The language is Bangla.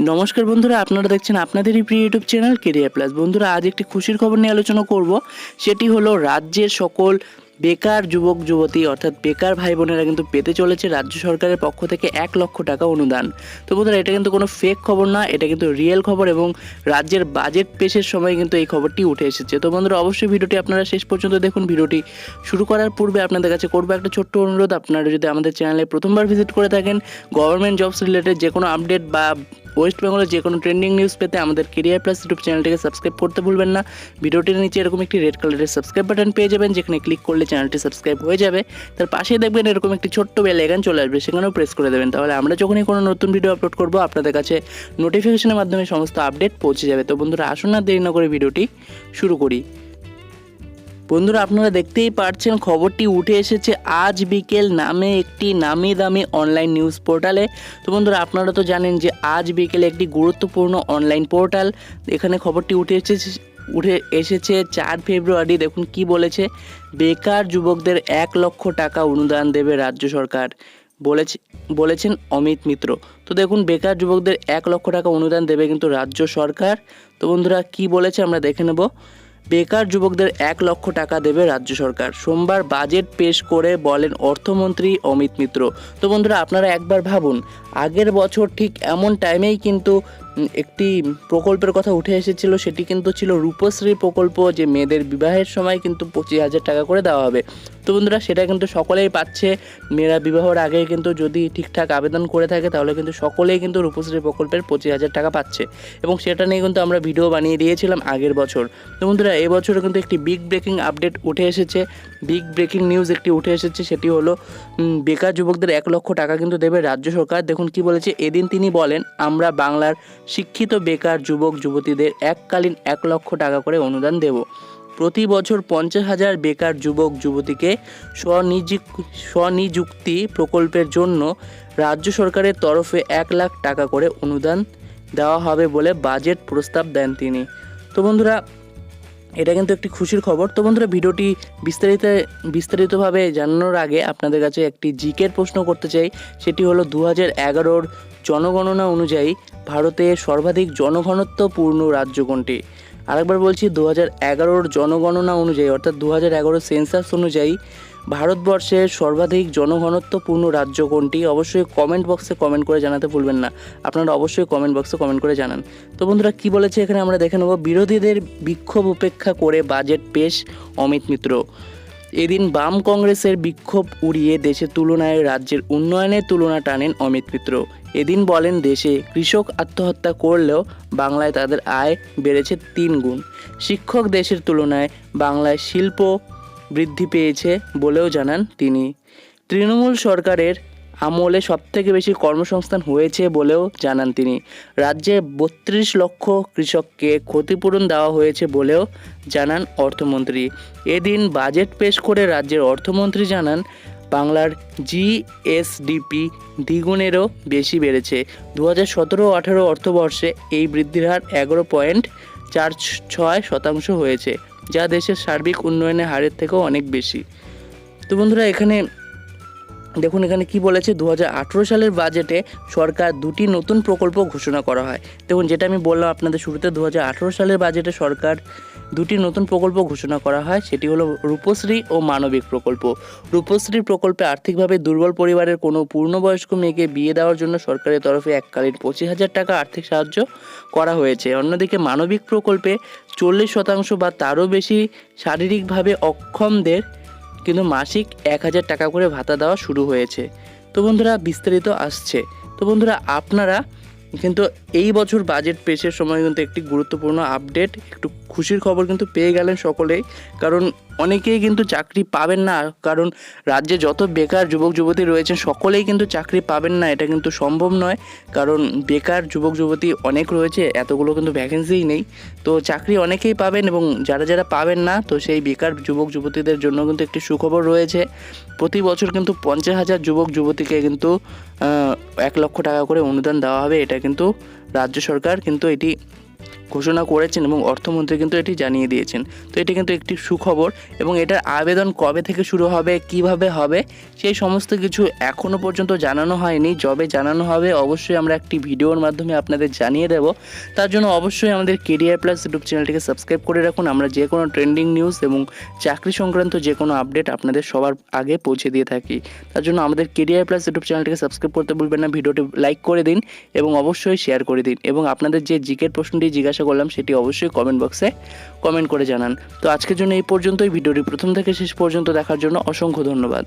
নমস্কার বন্ধুরা, আপনারা দেখছেন আপনাদেরই প্রিয় ইউটিউব চ্যানেল কেরিয়ার প্লাস। বন্ধুরা, আজ একটি খুশির খবর নিয়ে আলোচনা করব। সেটি হলো রাজ্যের সকল বেকার যুবক যুবতী অর্থাৎ বেকার ভাই বোনেরা কিন্তু পেতে চলেছে রাজ্য সরকারের পক্ষ থেকে 1,00,000 টাকা অনুদান। তো বন্ধুরা, এটা কিন্তু কোনো ফেক খবর না, এটা কিন্তু রিয়েল খবর এবং রাজ্যের বাজেট পেশের সময় কিন্তু এই খবরটি উঠে এসেছে। তো বন্ধুরা, অবশ্যই ভিডিওটি আপনারা শেষ পর্যন্ত দেখুন। ভিডিওটি শুরু করার পূর্বে আপনাদের কাছে করবো একটা ছোট্ট অনুরোধ, আপনারা যদি আমাদের চ্যানেলে প্রথমবার ভিজিট করে থাকেন, গভর্নমেন্ট জবস রিলেটেড যে কোনো আপডেট বা ওয়েস্ট বেঙ্গলের যে কোনো ট্রেন্ডিং নিউজ পেতে আমাদের কেরিয়ার প্লাস ইউটিউব চ্যানেলটিকে সাবস্ক্রাইব করতে ভুলবেন না। ভিডিওটির নিচে এরকম একটি রেড কালারের সাবস্ক্রাইব বাটন পেয়ে যাবেন, যেখানে ক্লিক করলে চ্যানেলটি সাবস্ক্রাইব হয়ে যাবে। তার পাশেই দেখবেন এরকম একটি ছোট্ট বেল আইকন চলে আসবে, সেখানেও প্রেস করে দেবেন। তাহলে আমরা যখনই কোনো নতুন ভিডিও আপলোড করব আপনাদের কাছে নোটিফিকেশনের মাধ্যমে সমস্ত আপডেট পৌঁছে যাবে। তো বন্ধুরা, আসুন না দেরি না করে ভিডিওটি শুরু করি। বন্ধুরা, আপনারা দেখতেই পাচ্ছেন খবরটি উঠে এসেছে আজ বিকেল নামে একটি নামি দামি অনলাইন নিউজ পোর্টালে। তো বন্ধুরা, আপনারা তো জানেন যে আজ বিকেলে একটি গুরুত্বপূর্ণ অনলাইন পোর্টাল, এখানে খবরটি উঠে এসেছে 4 ফেব্রুয়ারি। দেখুন কি বলেছে, বেকার যুবকদের 1,00,000 টাকা অনুদান দেবে রাজ্য সরকার, বলেছেন অমিত মিত্র। তো দেখুন, বেকার যুবকদের 1,00,000 টাকা অনুদান দেবে কিন্তু রাজ্য সরকার। তো বন্ধুরা, কি বলেছে আমরা দেখে নেব। বেকার যুবকদের 1,00,000 টাকা দেবে রাজ্য সরকার, সোমবার বাজেট পেশ করে বলেন অর্থমন্ত্রী অমিত মিত্র। তো বন্ধুরা, আপনারা একবার ভাবুন, আগের বছর ঠিক এমন টাইমেই কিন্তু একটি প্রকল্পের কথা উঠে এসেছিল, সেটি কিন্তু ছিল রূপশ্রী প্রকল্প, যে মেয়েদের বিবাহের সময় কিন্তু 25,000 টাকা করে দেওয়া হবে। তো বন্ধুরা, সেটা কিন্তু সকলেই পাচ্ছে। মেয়েরা বিবাহের আগে কিন্তু যদি ঠিকঠাক আবেদন করে থাকে তাহলে কিন্তু সকলেই কিন্তু রূপশ্রী প্রকল্পের 25,000 টাকা পাচ্ছে, এবং সেটা নিয়ে কিন্তু আমরা ভিডিও বানিয়ে দিয়েছিলাম আগের বছর। তো বন্ধুরা, এবছরও কিন্তু একটি বিগ ব্রেকিং আপডেট উঠে এসেছে, বিগ ব্রেকিং নিউজ একটি উঠে এসেছে। সেটি হলো বেকার যুবকদের 1,00,000 টাকা কিন্তু দেবে রাজ্য সরকার। দেখুন কি বলেছে, এদিন তিনি বলেন, আমরা বাংলার শিক্ষিত বেকার যুবক যুবতীদের এককালীন 1,00,000 টাকা করে অনুদান দেব। প্রতি বছর 50,000 বেকার যুবক যুবতীকে স্বনিযুক্তি প্রকল্পের জন্য রাজ্য সরকারের তরফে 1,00,000 টাকা করে অনুদান দেওয়া হবে বলে বাজেট প্রস্তাব দেন তিনি। তো বন্ধুরা, এটা কিন্তু একটি খুশির খবর। তো বন্ধুরা, ভিডিওটি বিস্তারিতভাবে জানানোর আগে আপনাদের কাছে একটি জিকের প্রশ্ন করতে চাই। সেটি হলো 2011 জনগণনা অনুযায়ী ভারতের সর্বাধিক জনঘনত্বপূর্ণ রাজ্য কোনটি? আরেকবার বলছি, 2011 জনগণনা অনুযায়ী অর্থাৎ 2011 সেন্সাস অনুযায়ী ভারতবর্ষের সর্বাধিক জনঘনত্বপূর্ণ রাজ্য কোনটি? অবশ্যই কমেন্ট বক্সে কমেন্ট করে জানাতে ভুলবেন না। আপনারা অবশ্যই কমেন্ট বক্সে কমেন্ট করে জানান। তো বন্ধুরা, কি বলেছে এখানে আমরা দেখে নেব। বিরোধীদের বিক্ষোভ উপেক্ষা করে বাজেট পেশ অমিত মিত্র। এদিন বাম কংগ্রেসের বিক্ষোভ উড়িয়ে দেশের তুলনায় রাজ্যের উন্নয়নের তুলনা টানেন অমিত মিত্র। এদিন বলেন, দেশে কৃষক আত্মহত্যা করলেও বাংলায় তাদের আয় বেড়েছে 3 গুণ। শিক্ষক দেশের তুলনায় বাংলায় শিল্প বৃদ্ধি পেয়েছে বলেও জানান তিনি। তৃণমূল সরকারের আমলে সবথেকে বেশি কর্মসংস্থান হয়েছে বলেও জানান তিনি। রাজ্যে 32 লক্ষ কৃষককে ক্ষতিপূরণ দেওয়া হয়েছে বলেও জানান অর্থমন্ত্রী। এদিন বাজেট পেশ করে রাজ্যের অর্থমন্ত্রী জানান, বাংলার জিএসডিপি দ্বিগুণেরও বেশি বেড়েছে। 2017-18 অর্থবর্ষে এই বৃদ্ধির হার 11.46% হয়েছে, যা দেশের সার্বিক উন্নয়নের হারের থেকেও অনেক বেশি। তো বন্ধুরা, এখানে দেখুন এখানে কি বলেছে, 2018 সালের বাজেটে সরকার 2টি নতুন প্রকল্প ঘোষণা করা হয়। দেখুন, যেটা আমি বললাম আপনাদের শুরুতে, 2018 সালের বাজেটে সরকার 2টি নতুন প্রকল্প ঘোষণা করা হয়। সেটি হলো রূপশ্রী ও মানবিক প্রকল্প। রূপশ্রী প্রকল্পে আর্থিকভাবে দুর্বল পরিবারের কোনো পূর্ণবয়স্ক মেয়েকে বিয়ে দেওয়ার জন্য সরকারের তরফে এককালীন 25,000 টাকা আর্থিক সাহায্য করা হয়েছে। অন্যদিকে মানবিক প্রকল্পে 40% বা তারও বেশি শারীরিকভাবে অক্ষমদের কিন্তু মাসিক 1,000 টাকা করে ভাতা দেওয়া শুরু হয়েছে। তো বন্ধুরা, বিস্তারিত আসছে। তো বন্ধুরা, আপনারা কিন্তু এই বছর বাজেট পেশের সময় কিন্তু একটি গুরুত্বপূর্ণ আপডেট, একটু খুশির খবর কিন্তু পেয়ে গেলেন সকলেই। কারণ অনেকেই কিন্তু চাকরি পাবেন না, কারণ রাজ্যে যত বেকার যুবক যুবতী রয়েছেন সকলেই কিন্তু চাকরি পাবেন না, এটা কিন্তু সম্ভব নয়। কারণ বেকার যুবক যুবতী অনেক রয়েছে, এতগুলো কিন্তু ভ্যাকেন্সিই নেই। তো চাকরি অনেকেই পাবেন, এবং যারা যারা পাবেন না, তো সেই বেকার যুবক যুবতীদের জন্য কিন্তু একটি সুখবর রয়েছে। প্রতি বছর কিন্তু 50,000 যুবক যুবতীকে কিন্তু 1,00,000 টাকা করে অনুদান দেওয়া হবে। এটা কিন্তু রাজ্য সরকার কিন্তু এটি ঘোষণা করেছেন এবং অর্থমন্ত্রী কিন্তু এটি জানিয়ে দিয়েছেন। তো এটি কিন্তু একটি সুখবর এবং এটার আবেদন কবে থেকে শুরু হবে, কিভাবে হবে, সেই সমস্ত কিছু এখনও পর্যন্ত জানানো হয়নি। যবে জানানো হবে অবশ্যই আমরা একটি ভিডিওর মাধ্যমে আপনাদের জানিয়ে দেব। তার জন্য অবশ্যই আমাদের কেরিয়ার প্লাস ইউটিউব চ্যানেলটিকে সাবস্ক্রাইব করে রাখুন। আমরা যে কোনো ট্রেন্ডিং নিউজ এবং চাকরি সংক্রান্ত যে কোনো আপডেট আপনাদের সবার আগে পৌঁছে দিয়ে থাকি। তার জন্য আমাদের কেরিয়ার প্লাস ইউটিউব চ্যানেলটিকে সাবস্ক্রাইব করতে ভুলবেন না। ভিডিওটি লাইক করে দিন এবং অবশ্যই শেয়ার করে দিন এবং আপনাদের যে জিকের প্রশ্নটি জিজ্ঞাসা করলাম সেটি অবশ্যই কমেন্ট বক্সে কমেন্ট করে জানান। তো আজকের জন্য এই পর্যন্তই। ভিডিওটি প্রথম থেকে শেষ পর্যন্ত দেখার জন্য অসংখ্য ধন্যবাদ।